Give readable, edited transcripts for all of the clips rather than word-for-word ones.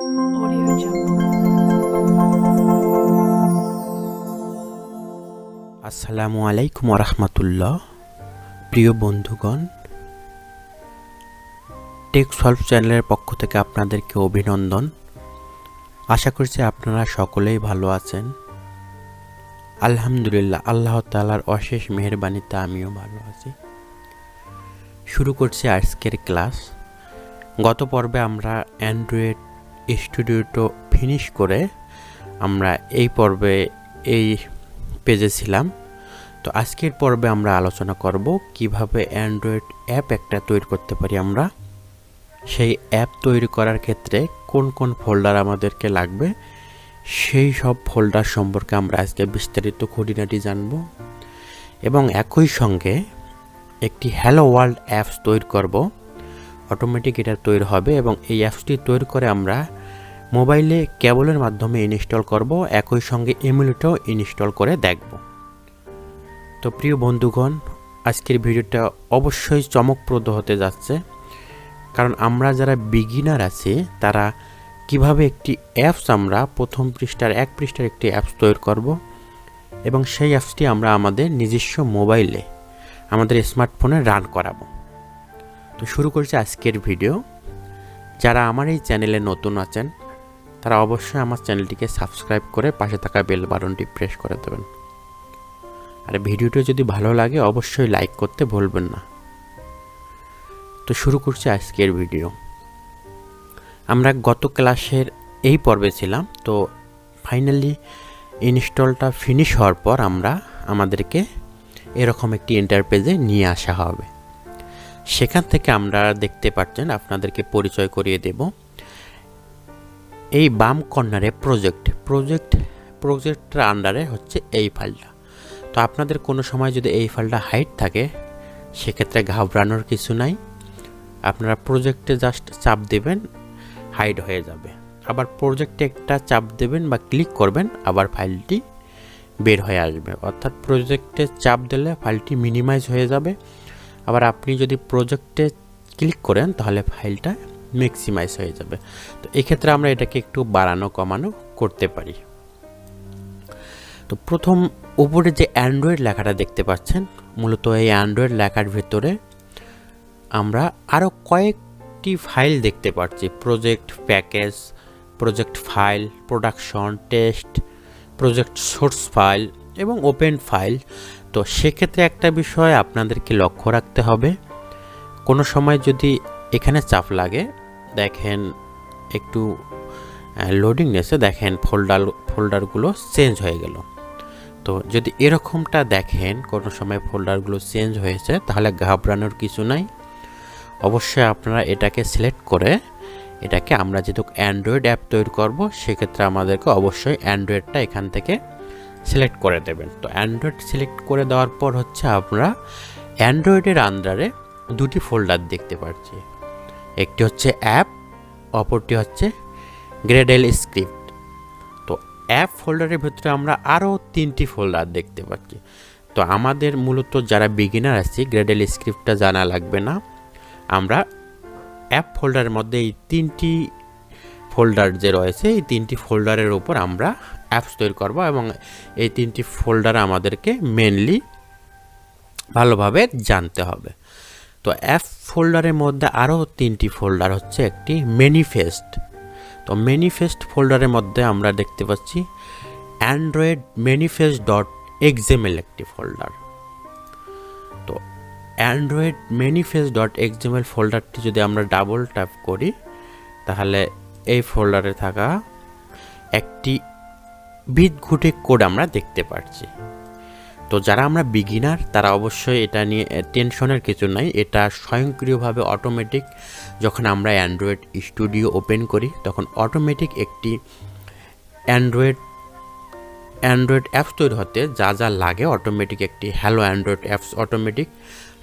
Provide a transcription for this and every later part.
Audio Jungle. আসসালামু আলাইকুম রাহমাতুল্লাহ। প্রিয় বন্ধুগণ, টেক সলভ চ্যানেলের পক্ষ থেকে আপনাদেরকে অভিনন্দন। আশা করছি আপনারা সকলেই ভালো আছেন। আলহামদুলিল্লাহ, আল্লাহ তাআলার অশেষ মেহেরবানিতে আমিও ভালো আছি। শুরু করছি আজকের ক্লাস। গত পর্বে আমরা অ্যান্ড্রয়েড স্টুডিওটা ফিনিশ করে আমরা এই পর্বে এই পেজে ছিলাম। তো আজকের পর্বে আমরা আলোচনা করব কিভাবে অ্যান্ড্রয়েড অ্যাপ একটা তৈরি করতে পারি আমরা। সেই অ্যাপ তৈরি করার ক্ষেত্রে কোন কোন ফোল্ডার আমাদেরকে লাগবে সেই সব ফোল্ডার সম্পর্কে আমরা আজকে বিস্তারিত খুঁটিনাটি জানব, এবং একই সঙ্গে একটি হ্যালো ওয়ার্ল্ড অ্যাপস তৈরি করব। অটোমেটিক এটা তৈরি হবে এবং এই অ্যাপসটি তৈরি করে আমরা মোবাইলে কেবলের মাধ্যমে ইনস্টল করব, একই সঙ্গে এমুলেটরও ইনস্টল করে দেখব। তো প্রিয় বন্ধুগণ, আজকের ভিডিওটা অবশ্যই চমকপ্রদ হতে যাচ্ছে, কারণ আমরা যারা বিগিনার আছি তারা কিভাবে একটি অ্যাপস আমরা প্রথম পৃষ্ঠার এক পৃষ্ঠার একটি অ্যাপস তৈরি করব এবং সেই অ্যাপসটি আমরা আমাদের নিজস্ব মোবাইলে আমাদের স্মার্টফোনে রান করাবো। তো শুরু করছি আজকের ভিডিও। যারা আমার এই চ্যানেলে নতুন আছেন তারা অবশ্যই আমার চ্যানেলটিকে সাবস্ক্রাইব করে পাশে থাকা বেল বাটনটি প্রেস করে দেবেন। আর ভিডিওটি যদি ভালো লাগে অবশ্যই লাইক করতে ভুলবেন না। তো শুরু করছি আজকের ভিডিও। আমরা গত ক্লাসের এই পর্বে ছিলাম। তো ফাইনালি ইনস্টলটা ফিনিশ হওয়ার পর আমাদেরকে এরকম একটি ইন্টারপেজে নিয়ে আসা হবে। সেখান থেকে আমরা দেখতে পাচ্ছেন, আপনাদেরকে পরিচয় করিয়ে দেব। এই বাম কর্নারে প্রজেক্টের আন্ডারে হচ্ছে এই ফাইলটা। তো আপনাদের কোনো সময় যদি এই ফাইলটা হাইড থাকে সেক্ষেত্রে ঘাবড়ানোর কিছু নাই। আপনারা প্রজেক্টে জাস্ট চাপ দেবেন, হাইড হয়ে যাবে। আবার প্রজেক্টে একটা চাপ দেবেন বা ক্লিক করবেন, আবার ফাইলটি বের হয়ে আসবে। অর্থাৎ প্রজেক্টে চাপ দিলে ফাইলটি মিনিমাইজ হয়ে যাবে, আবার আপনি যদি প্রজেক্টে ক্লিক করেন তাহলে ফাইলটা ম্যাক্সিমাইজ হয়ে যাবে। তো এক্ষেত্রে আমরা এটাকে একটু বাড়ানো কমানো করতে পারি। তো প্রথম উপরে যে অ্যান্ড্রয়েড লেখাটা দেখতে পাচ্ছেন, মূলত এই অ্যান্ড্রয়েড লেখার ভিতরে আমরা আরও কয়েকটি ফাইল দেখতে পাচ্ছি। Project package, project file, production, test, project source file এবং ওপেন ফাইল। তো সেক্ষেত্রে একটা বিষয় আপনাদেরকে লক্ষ্য রাখতে হবে, কোনো সময় যদি এখানে চাপ লাগে, দেখেন একটু লোডিং নেসে দেখেন ফোল্ডারগুলো চেঞ্জ হয়ে গেল। তো যদি এরকমটা দেখেন কোনো সময় ফোল্ডারগুলো চেঞ্জ হয়েছে তাহলে ঘাবড়ানোর কিছু নাই। অবশ্যই আপনারা এটাকে সিলেক্ট করে এটাকে, আমরা যেহেতু অ্যান্ড্রয়েড অ্যাপ তৈরি করব সেক্ষেত্রে আমাদেরকে অবশ্যই অ্যান্ড্রয়েডটা এখান থেকে সিলেক্ট করে দেবেন। তো অ্যান্ড্রয়েড সিলেক্ট করে দেওয়ার পর হচ্ছে আমরা অ্যান্ড্রয়েডের আন্ডারে দুটি ফোল্ডার দেখতে পাচ্ছি। একটি হচ্ছে অ্যাপ, অপরটি হচ্ছে গ্রেডেল স্ক্রিপ্ট। তো অ্যাপ ফোল্ডারের ভিতরে আমরা আরও তিনটি ফোল্ডার দেখতে পাচ্ছি। তো আমাদের মূলত যারা বিগিনার আছি গ্রেডেল স্ক্রিপ্টটা জানা লাগবে না। আমরা অ্যাপ ফোল্ডারের মধ্যে এই তিনটি ফোল্ডার যে রয়েছে এই তিনটি ফোল্ডারের উপর আমরা অ্যাপস তৈরি করব, এবং এই তিনটি ফোল্ডার আমাদেরকে মেনলি ভালোভাবে জানতে হবে। তো অ্যাপ ফোল্ডারের মধ্যে আরও তিনটি ফোল্ডার হচ্ছে একটি ম্যানিফেস্ট। তো ম্যানিফেস্ট ফোল্ডারের মধ্যে আমরা দেখতে পাচ্ছি অ্যান্ড্রয়েড ম্যানিফেস্ট ডট এক্সএমএল একটি ফোল্ডার। তো অ্যান্ড্রয়েড ম্যানিফেস্ট ডট এক্সএমএল ফোল্ডারটি যদি আমরা ডাবল ট্যাপ করি তাহলে এই ফোল্ডারে থাকা একটি বিটঘুটে কোড আমরা দেখতে পাচ্ছি। তো যারা আমরা বিগিনার তারা অবশ্যই এটা নিয়ে টেনশনের কিছু নাই। এটা স্বয়ংক্রিয়ভাবে অটোমেটিক, যখন আমরা অ্যান্ড্রয়েড স্টুডিও ওপেন করি তখন অটোমেটিক একটি অ্যান্ড্রয়েড অ্যাপস তৈরি হতে যা যা লাগে অটোমেটিক একটি হ্যালো অ্যান্ড্রয়েড অ্যাপস অটোমেটিক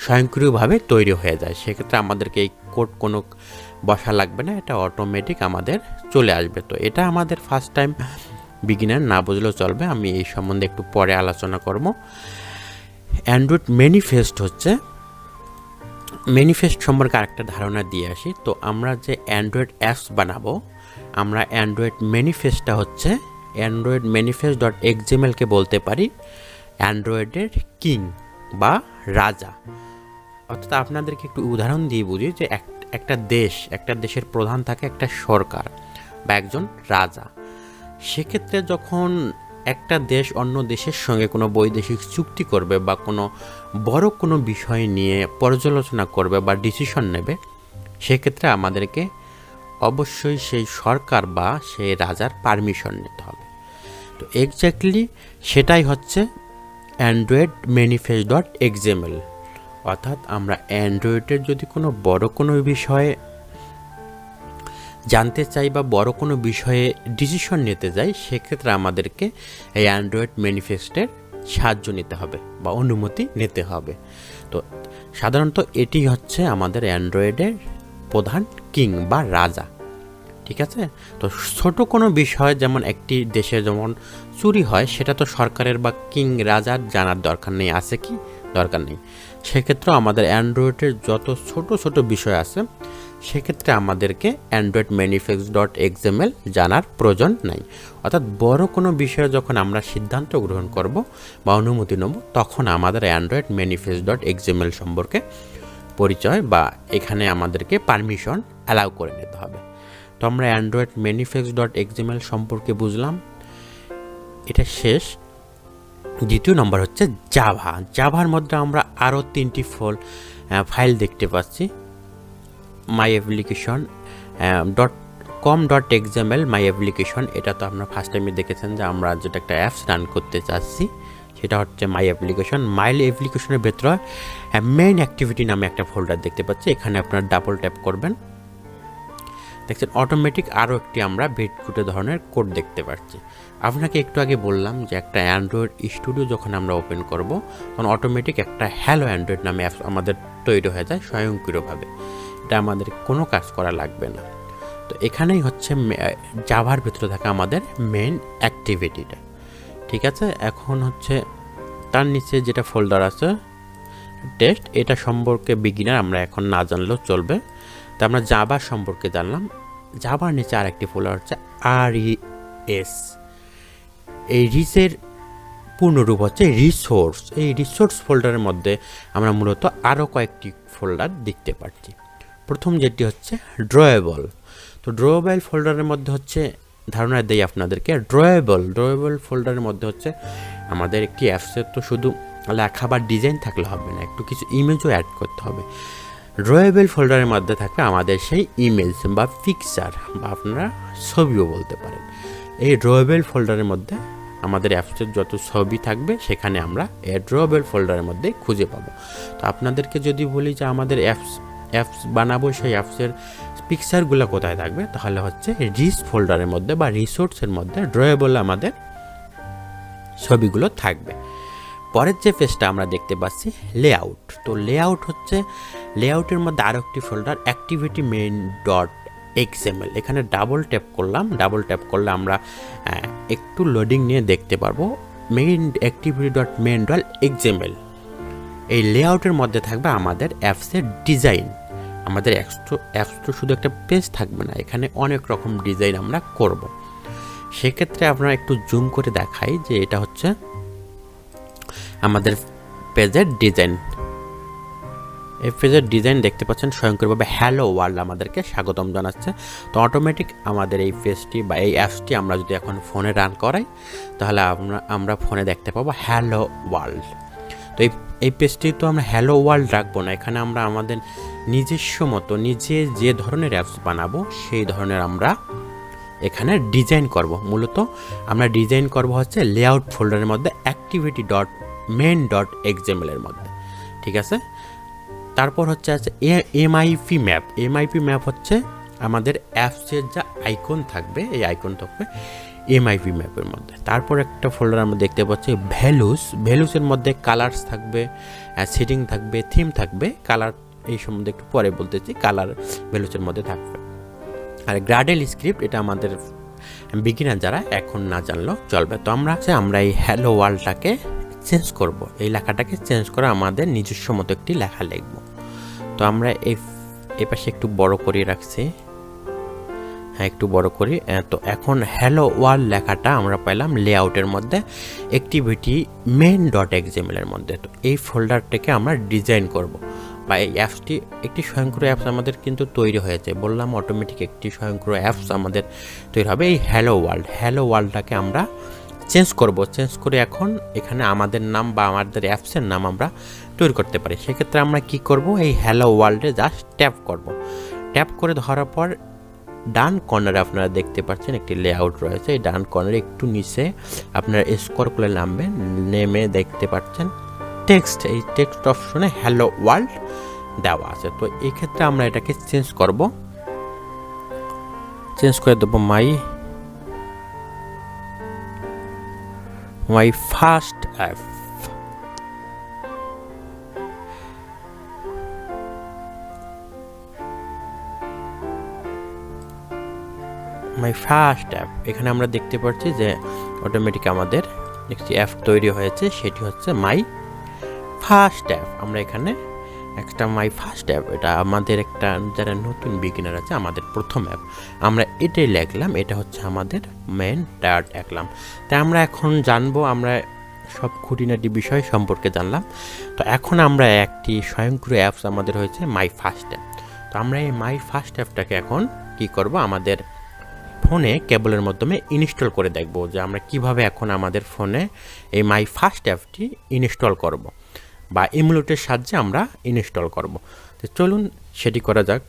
স্বয়ংক্রিয়ভাবে তৈরি হয়ে যায়। সেক্ষেত্রে আমাদেরকে এই কোড কোনো বসা লাগবে না, এটা অটোমেটিক আমাদের চলে আসবে। তো এটা আমাদের ফার্স্ট টাইম বিগিনার না বুঝলেও চলবে, আমি এই সম্বন্ধে একটু পরে আলোচনা করব। অ্যান্ড্রয়েড ম্যানিফেস্ট হচ্ছে ম্যানিফেস্ট সম্পর্কে আরেকটা ধারণা দিয়ে আসি। তো আমরা যে অ্যান্ড্রয়েড অ্যাপস বানাবো, আমরা অ্যান্ড্রয়েড ম্যানিফেস্টটা হচ্ছে অ্যান্ড্রয়েড ম্যানিফেস্ট ডট এক্সএমএলকে বলতে পারি অ্যান্ড্রয়েডের কিং বা রাজা। অর্থাৎ আপনাদেরকে একটু উদাহরণ দিয়ে বুঝি যে একটা দেশের প্রধান থাকে একটা সরকার বা একজন রাজা। সেক্ষেত্রে যখন একটা দেশ অন্য দেশের সঙ্গে কোনো বৈদেশিক চুক্তি করবে বা কোনো বিষয় নিয়ে পর্যালোচনা করবে বা ডিসিশন নেবে, সেক্ষেত্রে আমাদেরকে অবশ্যই সেই সরকার বা সেই রাজার পারমিশন নিতে হবে। তো এক্স্যাক্টলি সেটাই হচ্ছে অ্যান্ড্রয়েড ম্যানিফেস্ট ডট এক্সএমএল। অর্থাৎ আমরা অ্যান্ড্রয়েডের যদি কোনো বিষয়ে জানতে চাই বা বড় কোনো বিষয়ে ডিসিশন নিতে যাই, সেক্ষেত্রে আমাদেরকে এই অ্যান্ড্রয়েড ম্যানিফেস্টের সাহায্য নিতে হবে বা অনুমতি নিতে হবে। তো সাধারণত এটি হচ্ছে আমাদের অ্যান্ড্রয়েডের প্রধান কিং বা রাজা। ঠিক আছে? তো ছোট কোনো বিষয় যেমন একটি দেশে যেমন চুরি হয়, সেটা তো সরকারের বা কিং রাজার জানার দরকার নেই, আছে কি? দরকার নেই। সেক্ষেত্রে আমাদের অ্যান্ড্রয়েডের যত ছোট বিষয় আছে, সেক্ষেত্রে আমাদেরকে অ্যান্ড্রয়েড ম্যানিফেস্ট ডট এক্সএমএল জানার প্রয়োজন নাই। অর্থাৎ বড় কোনো বিষয়ে যখন আমরা সিদ্ধান্ত গ্রহণ করব বা অনুমতি নেব, তখন আমাদের অ্যান্ড্রয়েড ম্যানিফেস্ট ডট এক্সএমএল সম্পর্কে পরিচয় বা এখানে আমাদেরকে পারমিশন অ্যালাউ করে নিতে হবে। তো আমরা অ্যান্ড্রয়েড ম্যানিফেস্ট ডট এক্সএমএল সম্পর্কে বুঝলাম, এটা শেষ। দ্বিতীয় নম্বর হচ্ছে জাভার মধ্যে আমরা আরও 3টি ফাইল দেখতে পাচ্ছি। মাই অ্যাপ্লিকেশন .com.xml মাই অ্যাপ্লিকেশন, এটা তো আপনারা ফার্স্ট টাইমে দেখেছেন যে আমরা যেটা একটা অ্যাপস রান করতে চাচ্ছি, সেটা হচ্ছে মাই অ্যাপ্লিকেশনের ভেতরে মেইন অ্যাক্টিভিটি নামে একটা ফোল্ডার দেখতে পাচ্ছি। এখানে আপনারা ডাবল ট্যাপ করবেন, দেখছেন অটোমেটিক আরও একটি আমরা বিটকুটে ধরনের কোড দেখতে পাচ্ছি। আপনাকে একটু আগে বললাম যে একটা অ্যান্ড্রয়েড স্টুডিও যখন আমরা ওপেন করব, তখন অটোমেটিক একটা হ্যালো অ্যান্ড্রয়েড নামে অ্যাপস আমাদের তৈরি হয়ে যায় স্বয়ংক্রিয়ভাবে। এটা আমাদের কোনো কাজ করা লাগবে না। তো এখানেই হচ্ছে জাভার ভিতরে থাকা আমাদের মেইন অ্যাক্টিভিটিটা। ঠিক আছে? এখন হচ্ছে তার নিচে যেটা ফোল্ডার আছে টেস্ট, এটা সম্পর্কে বিগিনার আমরা এখন না জানলেও চলবে। তো আমরা জাভা সম্পর্কে জানলাম। জাভার নিচে আরেকটি ফোল্ডার হচ্ছে RES। এই রিসের পূর্ণরূপ হচ্ছে রিসোর্স। এই রিসোর্স ফোল্ডারের মধ্যে আমরা মূলত আরও কয়েকটি ফোল্ডার দেখতে পাচ্ছি। প্রথম যেটি হচ্ছে ড্রয়েবল। তো ড্রয়েবল ফোল্ডারের মধ্যে হচ্ছে ধারণা দেই আপনাদেরকে, ড্রয়েবল ফোল্ডারের মধ্যে হচ্ছে আমাদের একটি অ্যাপসের তো শুধু লেখা বা ডিজাইন থাকলে হবে না, একটু কিছু ইমেজও অ্যাড করতে হবে। ড্রয়েবল ফোল্ডারের মধ্যে থাকবে আমাদের সেই ইমেজ বা পিকচার বা আপনারা ছবিও বলতে পারেন। এই ড্রয়েবল ফোল্ডারের মধ্যে আমাদের অ্যাপসের যত ছবি থাকবে, সেখানে আমরা এই ড্রয়েবল ফোল্ডারের মধ্যে খুঁজে পাবো। তো আপনাদেরকে যদি বলি যে আমাদের অ্যাপস বানাবো, সেই অ্যাপসের পিকচারগুলো কোথায় থাকবে, তাহলে হচ্ছে রিস ফোল্ডারের মধ্যে বা রিসোর্সের মধ্যে ড্রয়েবল আমাদের ছবিগুলো থাকবে। পরের যে পেজটা আমরা দেখতে পাচ্ছি লেআউট। তো লেআউটের মধ্যে আরও একটি folder activity main dot XML. এখানে ডাবল ট্যাপ করলে আমরা একটু লোডিং নিয়ে দেখতে পারবো main activity dot main dot XML. এই লেআউটের মধ্যে থাকবে আমাদের অ্যাপসের ডিজাইন। আমাদের অ্যাপস তো শুধু একটা পেজ থাকবে না, এখানে অনেক রকম ডিজাইন আমরা করব। সেক্ষেত্রে আমরা একটু জুম করে দেখাই যে এটা হচ্ছে আমাদের পেজের ডিজাইন। এই পেজের ডিজাইন দেখতে পাচ্ছেন স্বয়ংক্রিয়ভাবে হ্যালো ওয়ার্ল্ড আমাদেরকে স্বাগতম জানাচ্ছে। তো অটোমেটিক আমাদের এই পেজটি বা এই অ্যাপসটি আমরা যদি এখন ফোনে রান করাই, তাহলে আমরা ফোনে দেখতে পাবো হ্যালো ওয়ার্ল্ড। তো এই পেজটি তো আমরা হ্যালো ওয়ার্ল্ড রাখবো না, এখানে আমরা আমাদের নিজস্ব মতো যে ধরনের অ্যাপস বানাবো, সেই ধরনের আমরা এখানে ডিজাইন করব। মূলত আমরা ডিজাইন করব হচ্ছে লেআউট ফোল্ডারের মধ্যে activity dot main dot XML এর মধ্যে। ঠিক আছে? তারপর হচ্ছে এমআইপি ম্যাপ হচ্ছে আমাদের অ্যাপসের যা আইকন থাকবে, এই আইকন থাকবে এমআইপি ম্যাপের মধ্যে। তারপর একটা ফোল্ডার আমরা দেখতে পাচ্ছি ভ্যালুসের মধ্যে কালার্স থাকবে, সেটিং থাকবে, থিম থাকবে। কালার এই সম্বন্ধে একটু পরে বলতেছি, কালার ভ্যালুসের মধ্যে থাকবে। আর গ্রাডেল স্ক্রিপ্ট, এটা আমাদের বিগিনার যারা এখন না জানলেও চলবে। তো আমরা এই হ্যালো ওয়ার্ল্ডটাকে চেঞ্জ করব, এই লেখাটাকে চেঞ্জ করে আমাদের নিজস্ব মতো একটি লেখা লিখব। তো তো আমরা এই পাশে একটু বড় করে রাখছি, হ্যাঁ একটু বড় করি। তো এখন হ্যালো ওয়ার্ল্ড লেখাটা আমরা পেলাম লেআউটের মধ্যে অ্যাক্টিভিটি মেন ডট এক্সএমএল মধ্যে। তো এই ফোল্ডারটাকে আমরা ডিজাইন করব, বা এই অ্যাপসটি একটি স্বয়ংক্রিয় অ্যাপস আমাদের কিন্তু তৈরি হয়েছে, বললাম অটোমেটিক একটি স্বয়ংক্রিয় অ্যাপস আমাদের তৈরি হবে। এই হ্যালো ওয়ার্ল্ডটাকে আমরা চেঞ্জ করে এখন এখানে আমাদের নাম বা আমাদের অ্যাপসের নাম আমরা তৈরি করতে পারি। সেক্ষেত্রে আমরা কি করব, এই হ্যালো ওয়ার্ল্ডে জাস্ট ট্যাপ করে ধরার পর ডান কর্নারে আপনারা দেখতে পাচ্ছেন একটি লেআউট রয়েছে। এই ডান কর্নারে একটু নিচে আপনারা স্ক্রল করে নামবেন, নেমে দেখতে পাচ্ছেন টেক্সট, এই টেক্সট অপশনে হ্যালো ওয়ার্ল্ড দেওয়া আছে। তো এই ক্ষেত্রে আমরা এটাকে চেঞ্জ করে দেবো মাই ফার্স্ট অ্যাপ। এখানে আমরা দেখতে পাচ্ছি যে অটোমেটিক আমাদের একটি অ্যাপ তৈরি হয়েছে, সেটি হচ্ছে মাই ফার্স্ট অ্যাপ। আমরা এখানে একটা মাই ফার্স্ট অ্যাপ, এটা আমাদের একটা যারা নতুন বিগিনার আছে আমাদের প্রথম অ্যাপ, আমরা এটাই লিখলাম, এটা হচ্ছে আমাদের মেন ডট লিখলাম। তাই আমরা এখন জানবো, আমরা সব খুঁটিনাটি বিষয় সম্পর্কে জানলাম। তো এখন আমরা একটি স্বয়ংক্রিয় অ্যাপস আমাদের হয়েছে মাই ফার্স্ট অ্যাপ। তো আমরা এই মাই ফার্স্ট অ্যাপটাকে এখন কি করব, আমাদের ফোনে কেবলের মাধ্যমে ইনস্টল করে দেখব যে আমরা কিভাবে এখন আমাদের ফোনে এই মাই ফার্স্ট অ্যাপটি ইনস্টল করব, বা ইমুলেটরের সাহায্যে আমরা ইনস্টল করব। তো চলুন সেটি করা যাক।